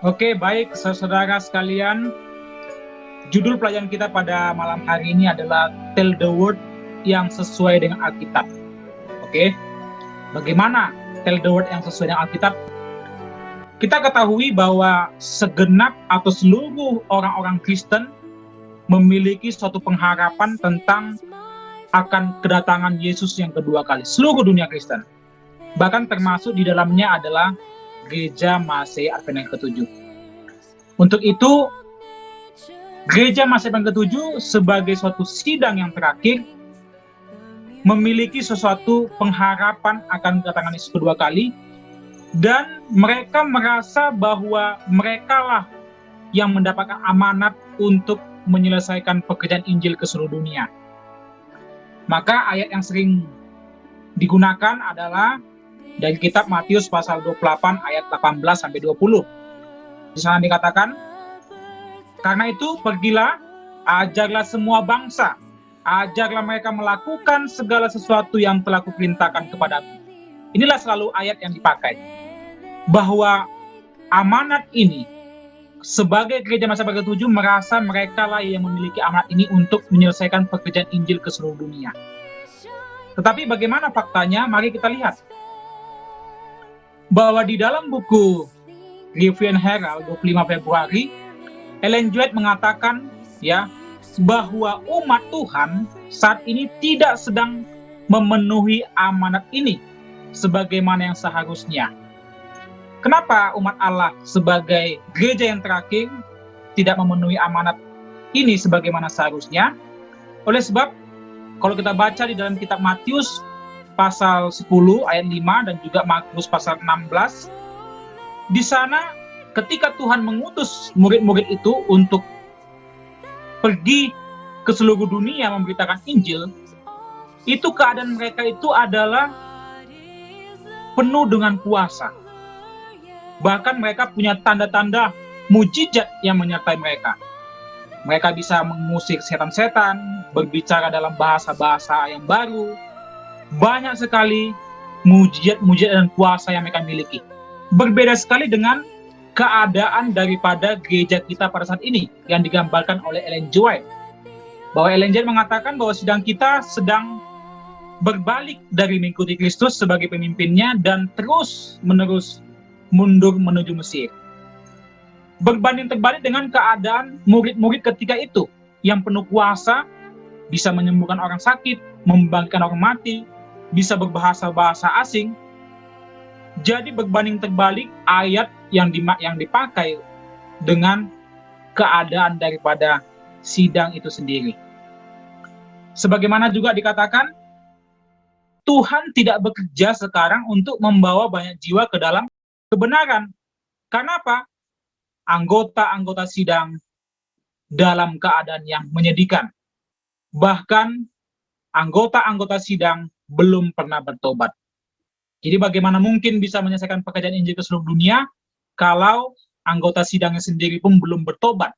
Oke, baik saudara sekalian, judul pelajaran kita pada malam hari ini adalah Tell the Word yang sesuai dengan Alkitab. Oke, bagaimana Tell the Word yang sesuai dengan Alkitab? Kita ketahui bahwa segenap atau seluruh orang-orang Kristen memiliki suatu pengharapan tentang akan kedatangan Yesus yang kedua kali. Seluruh dunia Kristen. Bahkan termasuk di dalamnya adalah Gereja Masehi Advent yang ke-7. Untuk itu, Gereja Masehi Advent ke-7 sebagai suatu sidang yang terakhir memiliki sesuatu pengharapan akan kedatangan Yesus kedua kali, dan mereka merasa bahwa merekalah yang mendapatkan amanat untuk menyelesaikan pekerjaan Injil ke seluruh dunia. Maka ayat yang sering digunakan adalah dari kitab Matius pasal 28 ayat 18 sampai 20. Di sana dikatakan, "Karena itu pergilah, ajarlah semua bangsa, ajarlah mereka melakukan segala sesuatu yang telah kuperintahkan kepadamu." Inilah selalu ayat yang dipakai, bahwa amanat ini sebagai Gereja Masehi Advent ke-7 merasa mereka lah yang memiliki amanat ini untuk menyelesaikan pekerjaan Injil ke seluruh dunia. Tetapi bagaimana faktanya? Mari kita lihat bahwa di dalam buku Review and Herald 25 Februari, Ellen G. White mengatakan bahwa umat Tuhan saat ini tidak sedang memenuhi amanat ini sebagaimana yang seharusnya. Kenapa umat Allah sebagai gereja yang terakhir tidak memenuhi amanat ini sebagaimana seharusnya? Oleh sebab, kalau kita baca di dalam kitab Matius pasal 10 ayat 5 dan juga Markus pasal 16, di sana ketika Tuhan mengutus murid-murid itu untuk pergi ke seluruh dunia memberitakan Injil, itu keadaan mereka itu adalah penuh dengan kuasa. Bahkan mereka punya tanda-tanda mujizat yang menyertai mereka. Mereka bisa mengusir setan-setan, berbicara dalam bahasa-bahasa yang baru. Banyak sekali mujizat-mujizat dan kuasa yang mereka miliki. Berbeda sekali dengan keadaan daripada gereja kita pada saat ini yang digambarkan oleh Ellen G. White. Bahwa Ellen G. White mengatakan bahwa sidang kita sedang berbalik dari mengikuti Kristus sebagai pemimpinnya dan terus-menerus mundur menuju Mesir. Berbanding terbalik dengan keadaan murid-murid ketika itu yang penuh kuasa, bisa menyembuhkan orang sakit, membangkitkan orang mati, bisa berbahasa-bahasa asing. Jadi berbanding terbalik ayat yang dipakai dengan keadaan daripada sidang itu sendiri. Sebagaimana juga dikatakan, Tuhan tidak bekerja sekarang untuk membawa banyak jiwa ke dalam kebenaran. Karena apa? Anggota-anggota sidang dalam keadaan yang menyedihkan. Bahkan anggota-anggota sidang belum pernah bertobat. Jadi bagaimana mungkin bisa menyelesaikan pekerjaan Injil ke seluruh dunia kalau anggota sidangnya sendiri pun belum bertobat?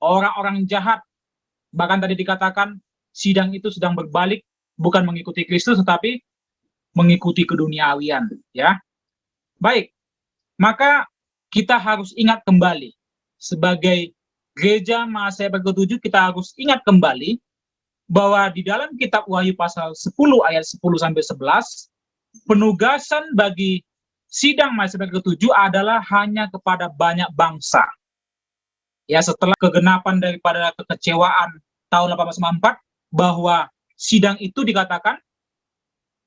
Orang-orang jahat, bahkan tadi dikatakan sidang itu sedang berbalik, bukan mengikuti Kristus tetapi mengikuti keduniawian. Baik, maka kita harus ingat kembali, sebagai Gereja Masehi Advent ke-7 kita harus ingat kembali bahwa di dalam kitab Wahyu pasal 10 ayat 10 sampai 11, penugasan bagi sidang Masehi Advent ke-7 adalah hanya kepada banyak bangsa. Setelah kegenapan daripada kekecewaan tahun 1894, bahwa sidang itu dikatakan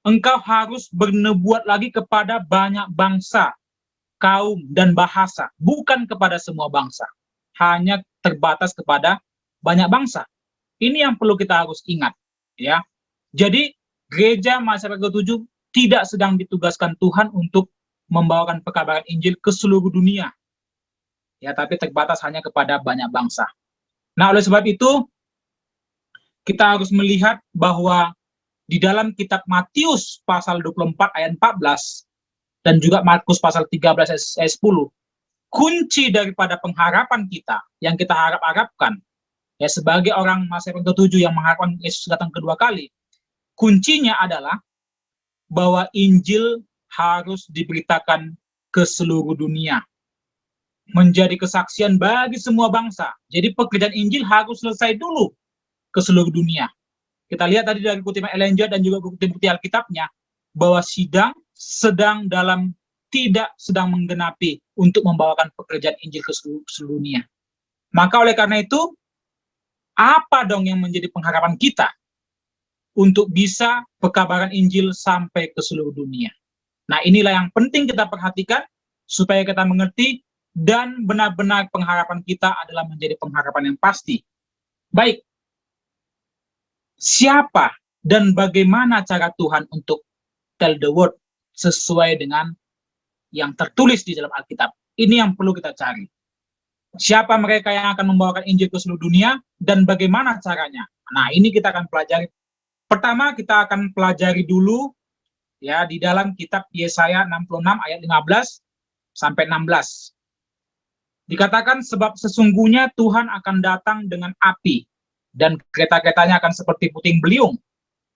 engkau harus bernubuat lagi kepada banyak bangsa, kaum, dan bahasa, bukan kepada semua bangsa, hanya terbatas kepada banyak bangsa. Ini yang perlu kita harus ingat. Jadi Gereja Masehi Advent ke-7 tidak sedang ditugaskan Tuhan untuk membawakan pekabaran Injil ke seluruh dunia, tapi terbatas hanya kepada banyak bangsa. Nah, oleh sebab itu kita harus melihat bahwa di dalam kitab Matius pasal 24 ayat 14 dan juga Markus pasal 13 ayat 10, kunci daripada pengharapan kita yang kita harapkan sebagai orang Masehi Advent ke-7 yang mengharapkan Yesus datang kedua kali, kuncinya adalah bahwa Injil harus diberitakan ke seluruh dunia. menjadi kesaksian bagi semua bangsa. Jadi pekerjaan Injil harus selesai dulu ke seluruh dunia. Kita lihat tadi dari kutipan Ellen White dan juga bukti-bukti Alkitabnya, bahwa tidak sedang menggenapi untuk membawakan pekerjaan Injil ke seluruh dunia. Maka oleh karena itu, apa dong yang menjadi pengharapan kita untuk bisa pekabaran Injil sampai ke seluruh dunia? Nah, inilah yang penting kita perhatikan supaya kita mengerti dan benar-benar pengharapan kita adalah menjadi pengharapan yang pasti. Baik, siapa dan bagaimana cara Tuhan untuk tell the word sesuai dengan yang tertulis di dalam Alkitab? Ini yang perlu kita cari. Siapa mereka yang akan membawakan Injil ke seluruh dunia dan bagaimana caranya? Nah, ini kita akan pelajari. Pertama, kita akan pelajari dulu ya di dalam kitab Yesaya 66 ayat 15 sampai 16. Dikatakan, sebab sesungguhnya Tuhan akan datang dengan api, dan kereta-keretanya akan seperti puting beliung,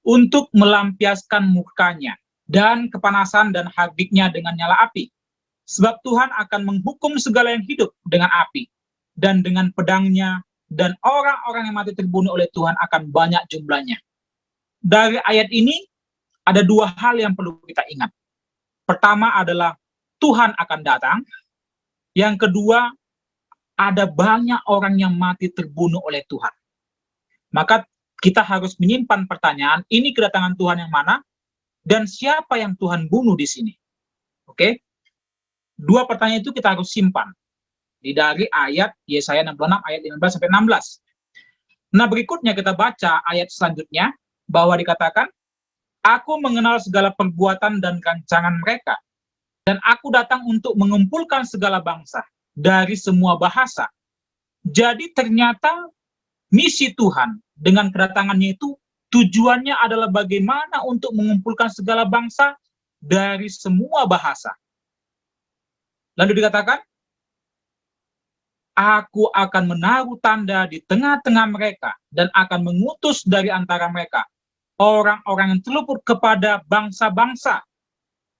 untuk melampiaskan mukanya, dan kepanasan dan hardiknya dengan nyala api. Sebab Tuhan akan menghukum segala yang hidup dengan api, dan dengan pedangnya, dan orang-orang yang mati terbunuh oleh Tuhan akan banyak jumlahnya. Dari ayat ini, ada dua hal yang perlu kita ingat. Pertama adalah Tuhan akan datang. Yang kedua, ada banyak orang yang mati terbunuh oleh Tuhan. Maka kita harus menyimpan pertanyaan, ini kedatangan Tuhan yang mana? Dan siapa yang Tuhan bunuh di sini? Oke? Dua pertanyaan itu kita harus simpan. Dari ayat Yesaya 66 ayat 15 sampai 16. Nah, berikutnya kita baca ayat selanjutnya, bahwa dikatakan, aku mengenal segala perbuatan dan rancangan mereka, dan aku datang untuk mengumpulkan segala bangsa dari semua bahasa. Jadi ternyata misi Tuhan dengan kedatangannya itu tujuannya adalah bagaimana untuk mengumpulkan segala bangsa dari semua bahasa. Lalu dikatakan, aku akan menaruh tanda di tengah-tengah mereka dan akan mengutus dari antara mereka orang-orang yang terluput kepada bangsa-bangsa,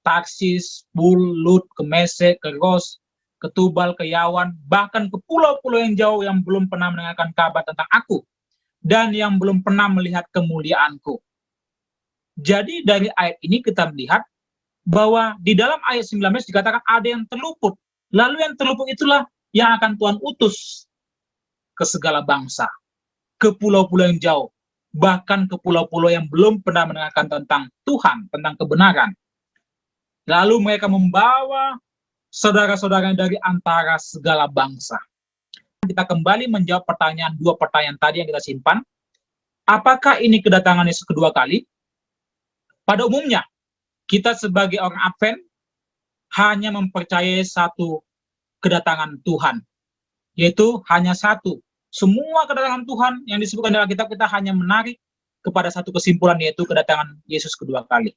Tarsis, Pul, Lut, ke Mesek, ke Ros, ke Tubal, ke Yawan, bahkan ke pulau-pulau yang jauh yang belum pernah mendengarkan kabar tentang aku, dan yang belum pernah melihat kemuliaanku. Jadi dari ayat ini kita melihat bahwa di dalam ayat 19 dikatakan ada yang terluput. Lalu yang terluput itulah yang akan Tuhan utus ke segala bangsa, ke pulau-pulau yang jauh, bahkan ke pulau-pulau yang belum pernah mendengarkan tentang Tuhan, tentang kebenaran. Lalu mereka membawa saudara-saudara dari antara segala bangsa. Kita kembali menjawab dua pertanyaan tadi yang kita simpan. Apakah ini kedatangan Yesus kedua kali? Pada umumnya, kita sebagai orang Advent hanya mempercayai satu kedatangan Tuhan, yaitu hanya satu. Semua kedatangan Tuhan yang disebutkan dalam kitab kita hanya menarik kepada satu kesimpulan, yaitu kedatangan Yesus kedua kali.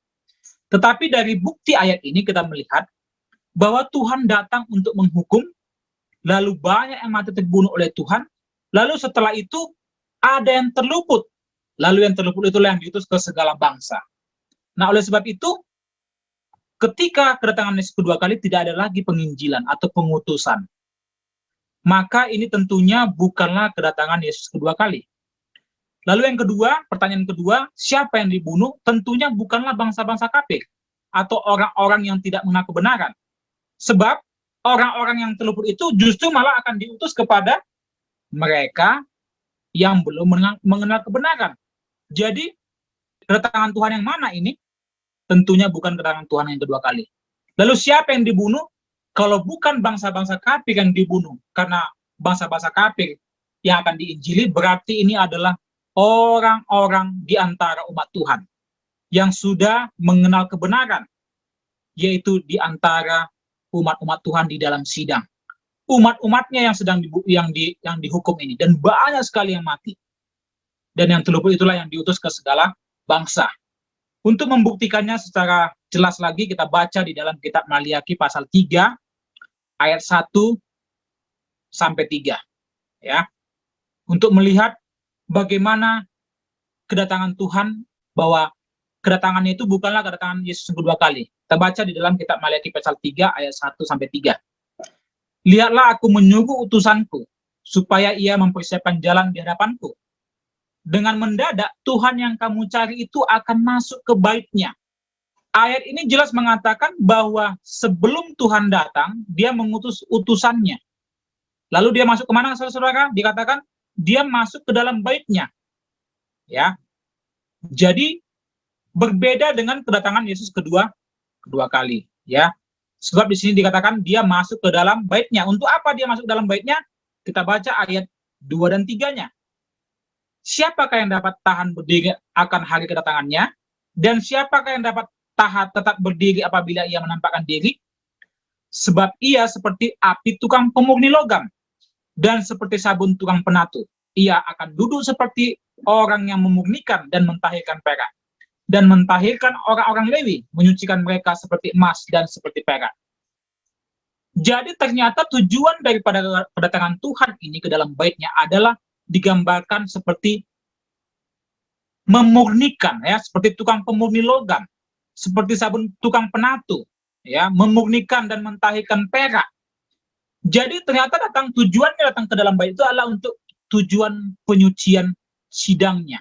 Tetapi dari bukti ayat ini kita melihat bahwa Tuhan datang untuk menghukum, lalu banyak yang mati terbunuh oleh Tuhan, lalu setelah itu ada yang terluput, lalu yang terluput itulah yang diutus ke segala bangsa. Nah, oleh sebab itu, ketika kedatangan Yesus kedua kali tidak ada lagi penginjilan atau pengutusan, maka ini tentunya bukanlah kedatangan Yesus kedua kali. Lalu yang kedua, pertanyaan kedua, siapa yang dibunuh? Tentunya bukanlah bangsa-bangsa kafir atau orang-orang yang tidak mengenal kebenaran. Sebab orang-orang yang terluput itu justru malah akan diutus kepada mereka yang belum mengenal kebenaran. Jadi kedatangan Tuhan yang mana ini? Tentunya bukan kedatangan Tuhan yang kedua kali. Lalu siapa yang dibunuh? Kalau bukan bangsa-bangsa kafir yang dibunuh, karena bangsa-bangsa kafir yang akan diinjili, berarti ini adalah orang-orang di antara umat Tuhan yang sudah mengenal kebenaran, yaitu di antara umat-umat Tuhan di dalam sidang. Umat-umatnya yang sedang yang dihukum ini, dan banyak sekali yang mati. Dan yang terluput itulah yang diutus ke segala bangsa. Untuk membuktikannya secara jelas lagi, kita baca di dalam kitab Maliaki pasal 3 ayat 1 sampai 3 ya. Untuk melihat bagaimana kedatangan Tuhan, bahwa kedatangannya itu bukanlah kedatangan Yesus kedua kali. Kita baca di dalam kitab Maliaki pasal 3 ayat 1 sampai 3. Lihatlah aku menyuruh utusanku, supaya ia mempersiapkan jalan di hadapanku. Dengan mendadak, Tuhan yang kamu cari itu akan masuk ke bait-Nya. Ayat ini jelas mengatakan bahwa sebelum Tuhan datang, dia mengutus utusannya. Lalu dia masuk kemana, saudara-saudara? Dikatakan, dia masuk ke dalam bait-Nya. Ya, jadi berbeda dengan kedatangan Yesus kedua kali. Ya, sebab di sini dikatakan dia masuk ke dalam bait-Nya. Untuk apa dia masuk ke dalam bait-Nya? Kita baca ayat 2 dan 3-nya. Siapakah yang dapat tahan berdiri akan hari kedatangannya? Dan siapakah yang dapat tetap berdiri apabila ia menampakkan diri? Sebab ia seperti api tukang pemurni logam, dan seperti sabun tukang penatu. Ia akan duduk seperti orang yang memurnikan dan mentahirkan perak, dan mentahirkan orang-orang Lewi, menyucikan mereka seperti emas dan seperti perak. Jadi ternyata tujuan daripada kedatangan Tuhan ini ke dalam bait-Nya adalah digambarkan seperti memurnikan, ya, seperti tukang pemurni logam, seperti sabun tukang penatu, ya, memurnikan dan mentahirkan perak. Jadi ternyata tujuannya datang ke dalam bait itu adalah untuk tujuan penyucian sidangnya.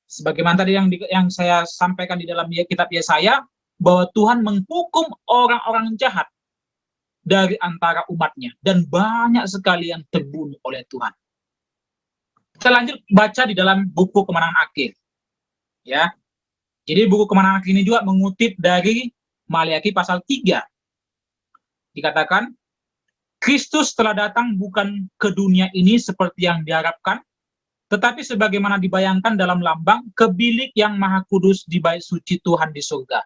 Sebagaimana tadi yang saya sampaikan di dalam kitab Yesaya, bahwa Tuhan menghukum orang-orang jahat dari antara umatnya, dan banyak sekali yang terbunuh oleh Tuhan. Kita lanjut baca di dalam buku Kemenangan Akhir. Ya. Jadi buku Kemenangan Akhir ini juga mengutip dari Maliaki pasal 3. Dikatakan, Kristus telah datang bukan ke dunia ini seperti yang diharapkan, tetapi sebagaimana dibayangkan dalam lambang ke bilik yang maha kudus di bait suci Tuhan di surga.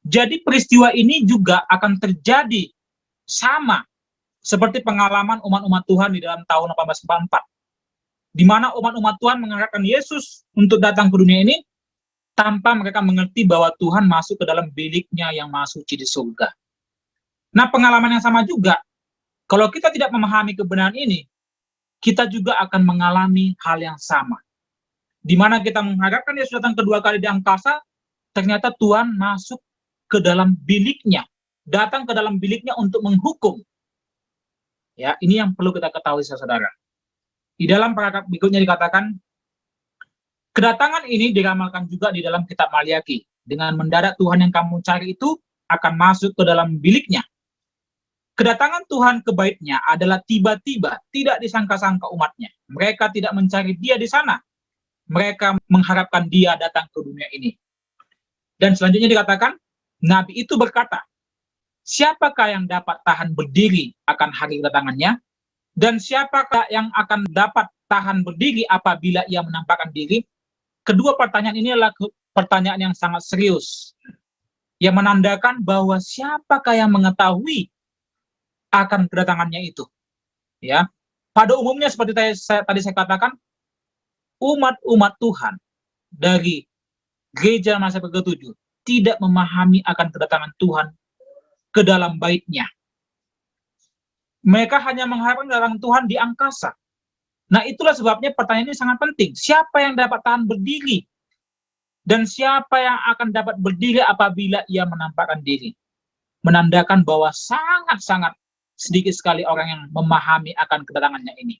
Jadi peristiwa ini juga akan terjadi sama seperti pengalaman umat-umat Tuhan di dalam tahun 1844. Di mana umat-umat Tuhan mengharapkan Yesus untuk datang ke dunia ini tanpa mereka mengerti bahwa Tuhan masuk ke dalam bilik-Nya yang maha suci di surga. Nah, pengalaman yang sama juga, kalau kita tidak memahami kebenaran ini, kita juga akan mengalami hal yang sama. Di mana kita mengharapkan Yesus datang kedua kali di angkasa, ternyata Tuhan masuk ke dalam bilik-Nya, datang ke dalam bilik-Nya untuk menghukum. Ya, ini yang perlu kita ketahui, saudara. Di dalam paragraf berikutnya dikatakan, kedatangan ini diramalkan juga di dalam kitab Maliaki. Dengan mendadak Tuhan yang kamu cari itu akan masuk ke dalam bilik-Nya. Kedatangan Tuhan ke bait-Nya adalah tiba-tiba, tidak disangka-sangka umatnya. Mereka tidak mencari dia di sana. Mereka mengharapkan dia datang ke dunia ini. Dan selanjutnya dikatakan, Nabi itu berkata, siapakah yang dapat tahan berdiri akan hari kedatangannya? Dan siapakah yang akan dapat tahan berdiri apabila ia menampakkan diri? Kedua pertanyaan ini adalah pertanyaan yang sangat serius, yang menandakan bahwa siapakah yang mengetahui akan kedatangannya itu. Ya, pada umumnya seperti tadi saya katakan, umat-umat Tuhan dari gereja masa ke-7 tidak memahami akan kedatangan Tuhan ke dalam bait-Nya. Mereka hanya mengharapkan kedatangan Tuhan di angkasa. Nah, itulah sebabnya pertanyaan ini sangat penting. Siapa yang dapat tahan berdiri? Dan siapa yang akan dapat berdiri apabila ia menampakkan diri? Menandakan bahwa sangat-sangat sedikit sekali orang yang memahami akan kedatangannya ini.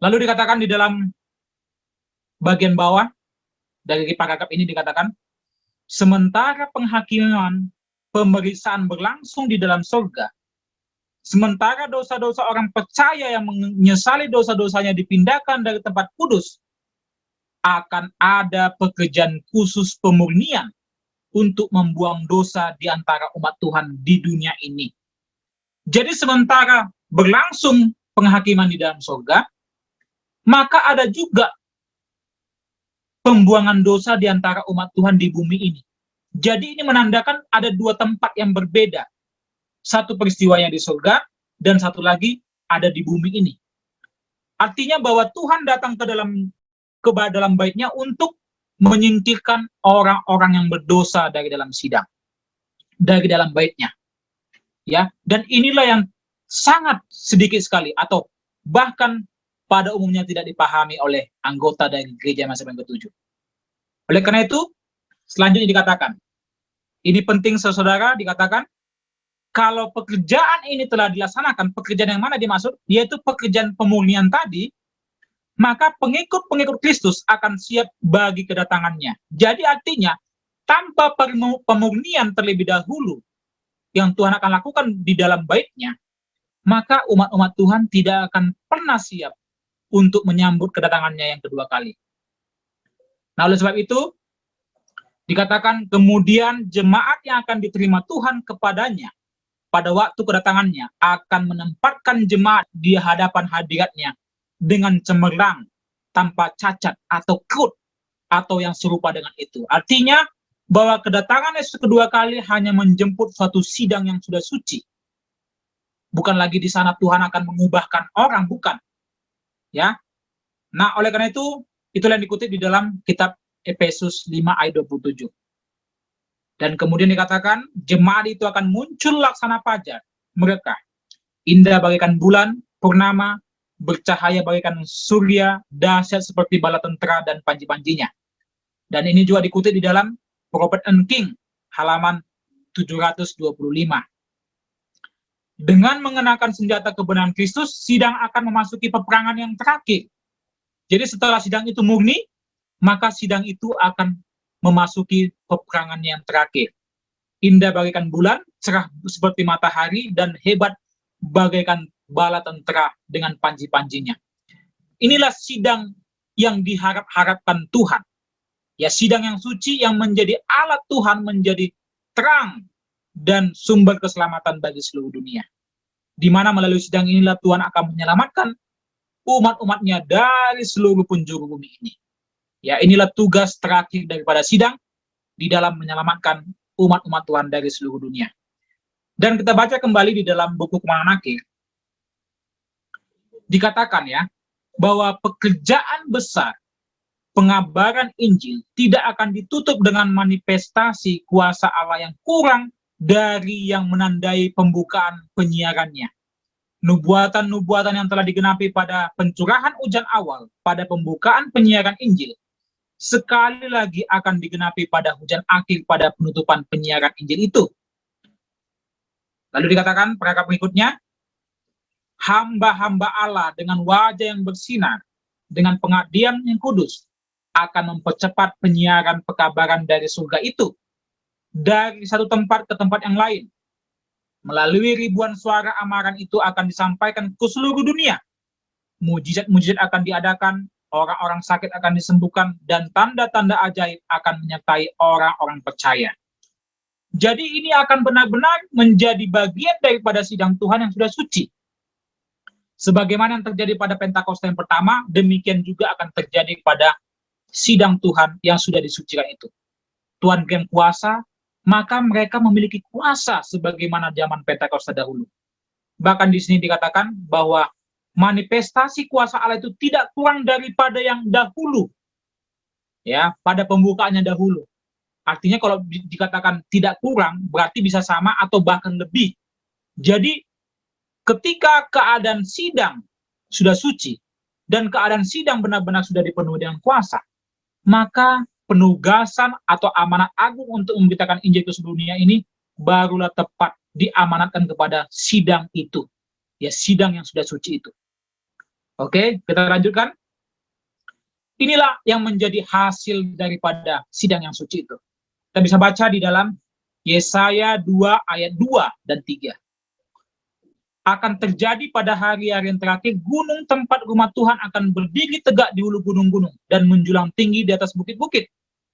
Lalu dikatakan di dalam bagian bawah dari paragraf ini dikatakan, sementara penghakiman pemeriksaan berlangsung di dalam surga, sementara dosa-dosa orang percaya yang menyesali dosa-dosanya dipindahkan dari tempat kudus, akan ada pekerjaan khusus pemurnian untuk membuang dosa di antara umat Tuhan di dunia ini. Jadi sementara berlangsung penghakiman di dalam surga, maka ada juga pembuangan dosa di antara umat Tuhan di bumi ini. Jadi ini menandakan ada dua tempat yang berbeda. Satu peristiwanya di surga, dan satu lagi ada di bumi ini. Artinya bahwa Tuhan datang ke dalam bait-Nya untuk menyingkirkan orang-orang yang berdosa dari dalam sidang, dari dalam bait-Nya. Ya, dan inilah yang sangat sedikit sekali atau bahkan pada umumnya tidak dipahami oleh anggota dari gereja masa ke-7. Oleh karena itu, selanjutnya dikatakan, ini penting saudara, dikatakan kalau pekerjaan ini telah dilaksanakan, pekerjaan yang mana dimaksud? Yaitu pekerjaan pemurnian tadi, maka pengikut-pengikut Kristus akan siap bagi kedatangannya. Jadi artinya, tanpa pemurnian terlebih dahulu yang Tuhan akan lakukan di dalam bait-Nya, maka umat-umat Tuhan tidak akan pernah siap untuk menyambut kedatangannya yang kedua kali. Nah, oleh sebab itu, dikatakan kemudian jemaat yang akan diterima Tuhan kepadanya pada waktu kedatangannya akan menempatkan jemaat di hadapan hadiratnya dengan cemerlang, tanpa cacat atau kerut, atau yang serupa dengan itu. Artinya, bahwa kedatangan Yesus kedua kali hanya menjemput suatu sidang yang sudah suci. Bukan lagi di sana Tuhan akan mengubahkan orang, bukan. Ya. Nah, oleh karena itu, itulah yang dikutip di dalam kitab Efesus 5 ayat 27. Dan kemudian dikatakan, jemaat itu akan muncul laksana fajar mereka, indah bagaikan bulan purnama, bercahaya bagaikan surya, dahsyat seperti bala tentara dan panji-panjinya. Dan ini juga dikutip di dalam Prophet and King, halaman 725. Dengan mengenakan senjata kebenaran Kristus, sidang akan memasuki peperangan yang terakhir. Jadi setelah sidang itu murni, maka sidang itu akan memasuki peperangan yang terakhir. Indah bagaikan bulan, cerah seperti matahari, dan hebat bagaikan bala tentara dengan panji-panjinya. Inilah sidang yang diharap-harapkan Tuhan. Ya, sidang yang suci yang menjadi alat Tuhan menjadi terang dan sumber keselamatan bagi seluruh dunia. Di mana melalui sidang inilah Tuhan akan menyelamatkan umat-umatnya dari seluruh penjuru bumi ini. Ya, inilah tugas terakhir daripada sidang di dalam menyelamatkan umat-umat Tuhan dari seluruh dunia. Dan kita baca kembali di dalam buku Kemalangan Akhir, dikatakan ya, bahwa pekerjaan besar pengabaran Injil tidak akan ditutup dengan manifestasi kuasa Allah yang kurang dari yang menandai pembukaan penyiarannya. Nubuatan-nubuatan yang telah digenapi pada pencurahan hujan awal pada pembukaan penyiaran Injil, sekali lagi akan digenapi pada hujan akhir pada penutupan penyiaran Injil itu. Lalu dikatakan paragraf berikutnya, hamba-hamba Allah dengan wajah yang bersinar, dengan pengabdian yang kudus, akan mempercepat penyiaran pekabaran dari surga itu, dari satu tempat ke tempat yang lain. Melalui ribuan suara amaran itu akan disampaikan ke seluruh dunia. Mujizat-mujizat akan diadakan, orang-orang sakit akan disembuhkan, dan tanda-tanda ajaib akan menyertai orang-orang percaya. Jadi ini akan benar-benar menjadi bagian daripada sidang Tuhan yang sudah suci. Sebagaimana yang terjadi pada Pentakosta yang pertama, demikian juga akan terjadi pada sidang Tuhan yang sudah disucikan itu. Tuhan berikan kuasa, maka mereka memiliki kuasa sebagaimana zaman Pentakosta dahulu. Bahkan di sini dikatakan bahwa manifestasi kuasa Allah itu tidak kurang daripada yang dahulu. Ya, pada pembukaannya dahulu. Artinya kalau dikatakan tidak kurang, berarti bisa sama atau bahkan lebih. Jadi ketika keadaan sidang sudah suci dan keadaan sidang benar-benar sudah dipenuhi dengan kuasa, maka penugasan atau amanat agung untuk memberitakan Injil ke seluruh dunia ini barulah tepat diamanatkan kepada sidang itu. Ya, sidang yang sudah suci itu. Oke, kita lanjutkan. Inilah yang menjadi hasil daripada sidang yang suci itu. Kita bisa baca di dalam Yesaya 2 ayat 2 dan 3. Akan terjadi pada hari-hari yang terakhir, gunung tempat rumah Tuhan akan berdiri tegak di hulu gunung-gunung dan menjulang tinggi di atas bukit-bukit.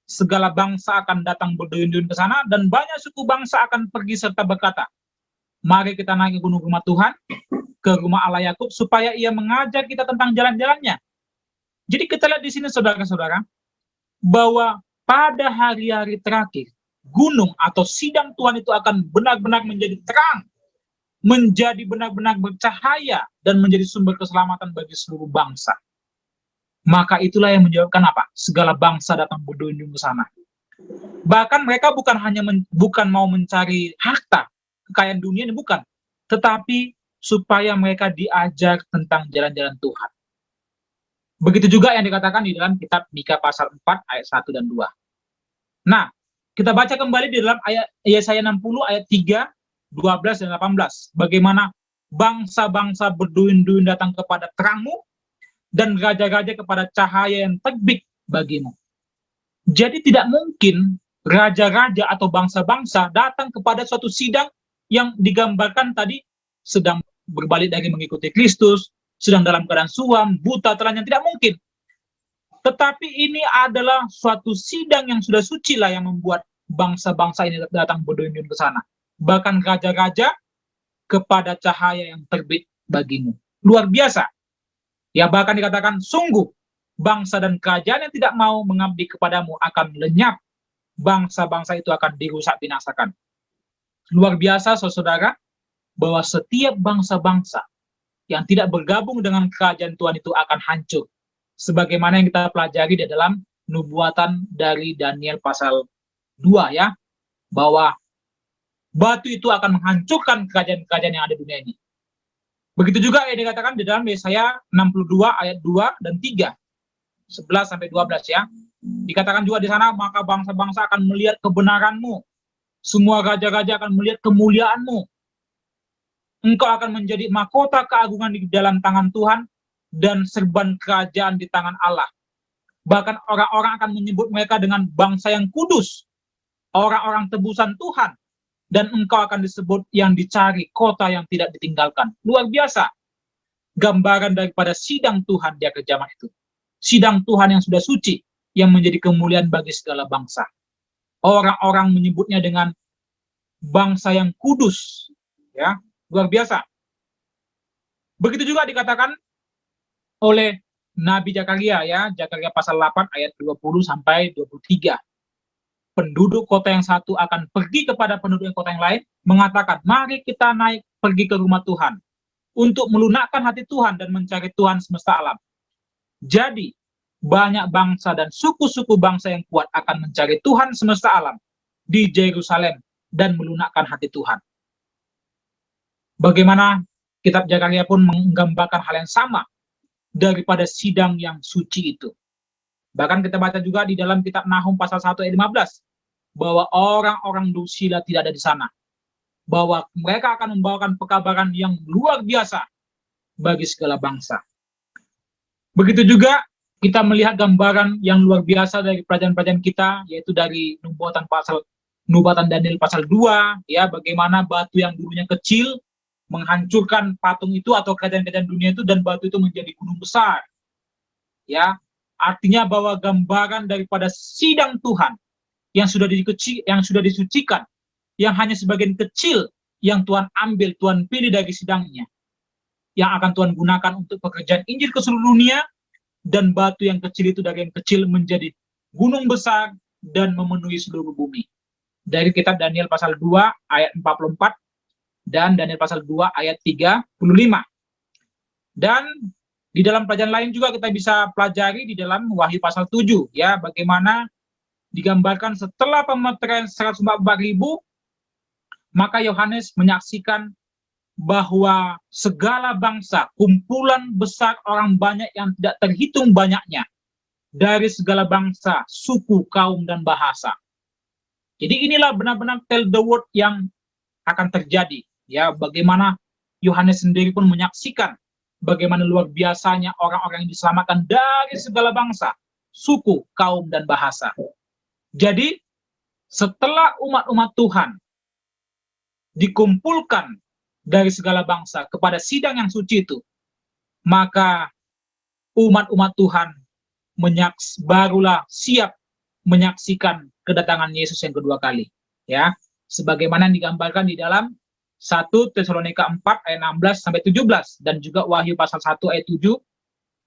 Segala bangsa akan datang berduyun-duyun ke sana, dan banyak suku bangsa akan pergi serta berkata, mari kita naik ke gunung rumah Tuhan, ke rumah Allah Yakub, supaya ia mengajar kita tentang jalan-jalannya. Jadi kita lihat di sini saudara-saudara, bahwa pada hari-hari terakhir, gunung atau sidang Tuhan itu akan benar-benar menjadi terang, menjadi benar-benar bercahaya, dan menjadi sumber keselamatan bagi seluruh bangsa. Maka itulah yang menyebabkan apa? Segala bangsa datang berduyun-duyun ke sana. Bahkan mereka bukan mau mencari harta, kekayaan dunia ini, bukan. Tetapi supaya mereka diajar tentang jalan-jalan Tuhan. Begitu juga yang dikatakan di dalam kitab Mika pasal 4 ayat 1 dan 2. Nah, kita baca kembali di dalam ayat Yesaya 60 ayat 3 12 dan 18. Bagaimana bangsa-bangsa berduyun-duyun datang kepada terangmu, dan raja-raja kepada cahaya yang terbit bagimu. Jadi tidak mungkin raja-raja atau bangsa-bangsa datang kepada suatu sidang yang digambarkan tadi sedang berbalik dari mengikuti Kristus, sedang dalam keadaan suam, buta, telanjang, tidak mungkin. Tetapi ini adalah suatu sidang yang sudah suci lah yang membuat bangsa-bangsa ini datang berduyun-duyun ke sana. Bahkan raja-raja kepada cahaya yang terbit bagimu. Luar biasa. Ya, bahkan dikatakan, sungguh bangsa dan kerajaan yang tidak mau mengabdi kepadamu akan lenyap. Bangsa-bangsa itu akan dirusak binasakan. Luar biasa, saudara, bahwa setiap bangsa-bangsa yang tidak bergabung dengan kerajaan Tuhan itu akan hancur. Sebagaimana yang kita pelajari di dalam nubuatan dari Daniel pasal 2 ya, bahwa batu itu akan menghancurkan kerajaan-kerajaan yang ada di dunia ini. Begitu juga yang dikatakan di dalam Yesaya 62 ayat 2 dan 3, 11 sampai 12 ya. Dikatakan juga di sana, maka bangsa-bangsa akan melihat kebenaranmu, semua raja-raja akan melihat kemuliaanmu. Engkau akan menjadi mahkota keagungan di dalam tangan Tuhan dan serban kerajaan di tangan Allah. Bahkan orang-orang akan menyebut mereka dengan bangsa yang kudus, orang-orang tebusan Tuhan, dan engkau akan disebut yang dicari, kota yang tidak ditinggalkan. Luar biasa. Gambaran daripada sidang Tuhan di akhir zaman itu. Sidang Tuhan yang sudah suci, yang menjadi kemuliaan bagi segala bangsa. Orang-orang menyebutnya dengan bangsa yang kudus. Ya, luar biasa. Begitu juga dikatakan oleh Nabi Zakaria ya, Zakaria pasal 8 ayat 20 sampai 23. Penduduk kota yang satu akan pergi kepada penduduk kota yang lain, mengatakan, mari kita naik pergi ke rumah Tuhan, untuk melunakkan hati Tuhan dan mencari Tuhan semesta alam. Jadi, banyak bangsa dan suku-suku bangsa yang kuat akan mencari Tuhan semesta alam di Yerusalem dan melunakkan hati Tuhan. Bagaimana kitab Zakaria pun menggambarkan hal yang sama daripada sidang yang suci itu. Bahkan kita baca juga di dalam kitab Nahum pasal 1 ayat 15, bahwa orang-orang dursila tidak ada di sana. Bahwa mereka akan membawakan pekabaran yang luar biasa bagi segala bangsa. Begitu juga kita melihat gambaran yang luar biasa dari pelajaran-pelajaran kita, yaitu dari nubuatan Daniel pasal 2, ya, bagaimana batu yang dulunya kecil menghancurkan patung itu atau kerajaan-kerajaan dunia itu, dan batu itu menjadi gunung besar. Ya, artinya bahwa gambaran daripada sidang Tuhan yang sudah disucikan, yang hanya sebagian kecil yang Tuhan ambil, Tuhan pilih dari sidangnya, yang akan Tuhan gunakan untuk pekerjaan Injil ke seluruh dunia, dan batu yang kecil itu dari yang kecil menjadi gunung besar dan memenuhi seluruh bumi. Dari kitab Daniel pasal 2 ayat 44 dan Daniel pasal 2 ayat 35. Dan di dalam pelajaran lain juga kita bisa pelajari di dalam Wahyu pasal 7 ya, bagaimana digambarkan setelah pemeteraian 144.000, maka Yohanes menyaksikan bahwa segala bangsa, kumpulan besar orang banyak yang tidak terhitung banyaknya, dari segala bangsa, suku, kaum, dan bahasa. Jadi inilah benar-benar tell the word yang akan terjadi. Ya, bagaimana Yohanes sendiri pun menyaksikan bagaimana luar biasanya orang-orang yang diselamatkan dari segala bangsa, suku, kaum, dan bahasa. Jadi, setelah umat-umat Tuhan dikumpulkan dari segala bangsa kepada sidang yang suci itu, maka umat-umat Tuhan barulah siap menyaksikan kedatangan Yesus yang kedua kali. Ya, sebagaimana digambarkan di dalam 1 Tesalonika 4 ayat 16 sampai 17 dan juga Wahyu pasal 1 ayat 7,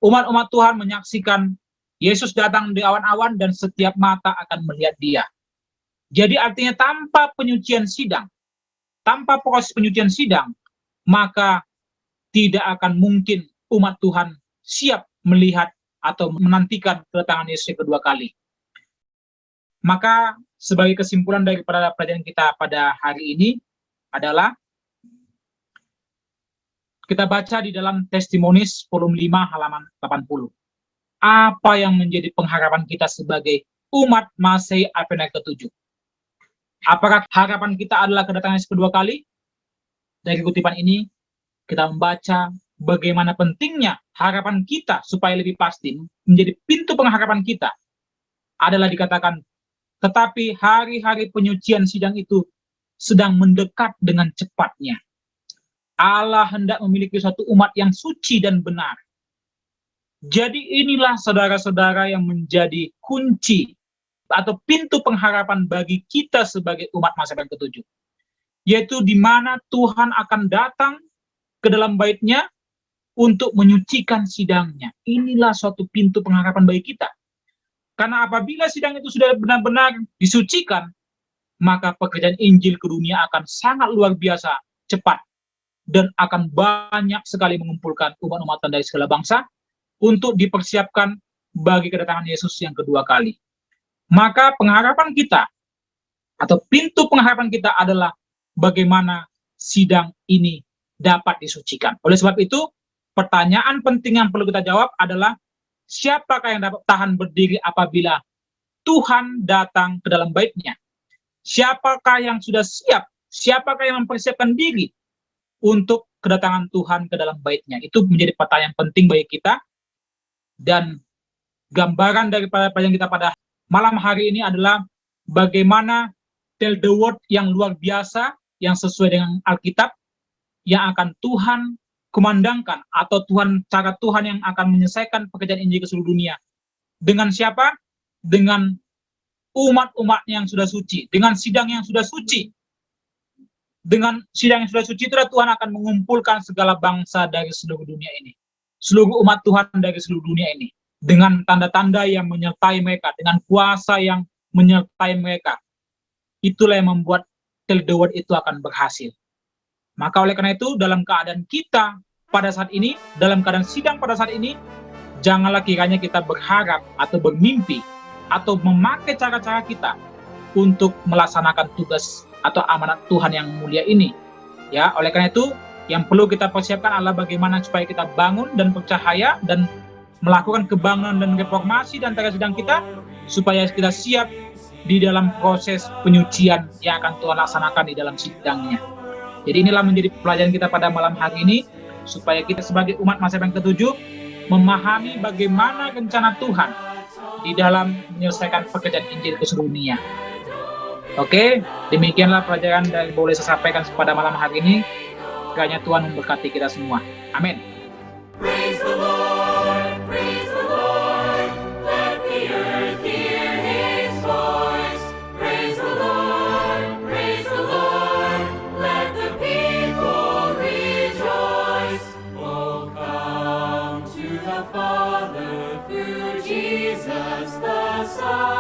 umat-umat Tuhan menyaksikan Yesus datang di awan-awan dan setiap mata akan melihat Dia. Jadi artinya tanpa penyucian sidang, tanpa proses penyucian sidang, maka tidak akan mungkin umat Tuhan siap melihat atau menantikan kedatangan Yesus yang kedua kali. Maka sebagai kesimpulan daripada pelajaran kita pada hari ini adalah kita baca di dalam Testimonies volume 5 halaman 80. Apa yang menjadi pengharapan kita sebagai umat Masehi Advent ke-7? Apakah harapan kita adalah kedatangan Yesus kedua kali? dari kutipan ini kita membaca bagaimana pentingnya harapan kita supaya lebih pasti menjadi pintu pengharapan kita adalah dikatakan, tetapi hari-hari penyucian sidang itu sedang mendekat dengan cepatnya. Allah hendak memiliki suatu umat yang suci dan benar. Jadi inilah saudara-saudara yang menjadi kunci atau pintu pengharapan bagi kita sebagai umat masa yang ketujuh. Yaitu di mana Tuhan akan datang ke dalam bait-Nya untuk menyucikan sidangnya. Inilah suatu pintu pengharapan bagi kita. Karena apabila sidang itu sudah benar-benar disucikan, maka pekerjaan Injil ke dunia akan sangat luar biasa cepat dan akan banyak sekali mengumpulkan umat-umatan dari segala bangsa untuk dipersiapkan bagi kedatangan Yesus yang kedua kali. Maka pengharapan kita atau pintu pengharapan kita adalah bagaimana sidang ini dapat disucikan. Oleh sebab itu, pertanyaan penting yang perlu kita jawab adalah, siapakah yang dapat tahan berdiri apabila Tuhan datang ke dalam bait-Nya? Siapakah yang sudah siap? Siapakah yang mempersiapkan diri untuk kedatangan Tuhan ke dalam bait-Nya? Itu menjadi pertanyaan penting bagi kita. Dan gambaran daripada pelajaran kita pada malam hari ini adalah bagaimana tell the word yang luar biasa, yang sesuai dengan Alkitab, yang akan Tuhan kumandangkan, atau cara Tuhan yang akan menyelesaikan pekerjaan Injil ke seluruh dunia. Dengan siapa? Dengan umat-umat yang sudah suci, dengan sidang yang sudah suci. Dengan sidang yang sudah suci itulah Tuhan akan mengumpulkan segala bangsa dari seluruh dunia ini. Seluruh umat Tuhan dari seluruh dunia ini. Dengan tanda-tanda yang menyertai mereka, dengan kuasa yang menyertai mereka. Itulah yang membuat tell the word itu akan berhasil. Maka oleh karena itu, dalam keadaan kita pada saat ini, dalam keadaan sidang pada saat ini, janganlah kiranya kita berharap atau bermimpi atau memakai cara-cara kita untuk melaksanakan tugas atau amanat Tuhan yang mulia ini. Ya, oleh karena itu, yang perlu kita persiapkan adalah bagaimana supaya kita bangun dan percaya dan melakukan kebangunan dan reformasi di antara sidang kita, supaya kita siap di dalam proses penyucian yang akan Tuhan laksanakan di dalam sidangnya. Jadi inilah menjadi pelajaran kita pada malam hari ini, supaya kita sebagai umat masa yang ketujuh memahami bagaimana rencana Tuhan di dalam menyelesaikan pekerjaan Injil ke seluruh dunia. Oke, demikianlah pelajaran yang boleh saya sampaikan pada malam hari ini. Kiranya Tuhan memberkati kita semua. Amin. Praise the Lord, let the earth hear His voice. Praise the Lord, let the people rejoice. Oh, come to the Father through Jesus the Son.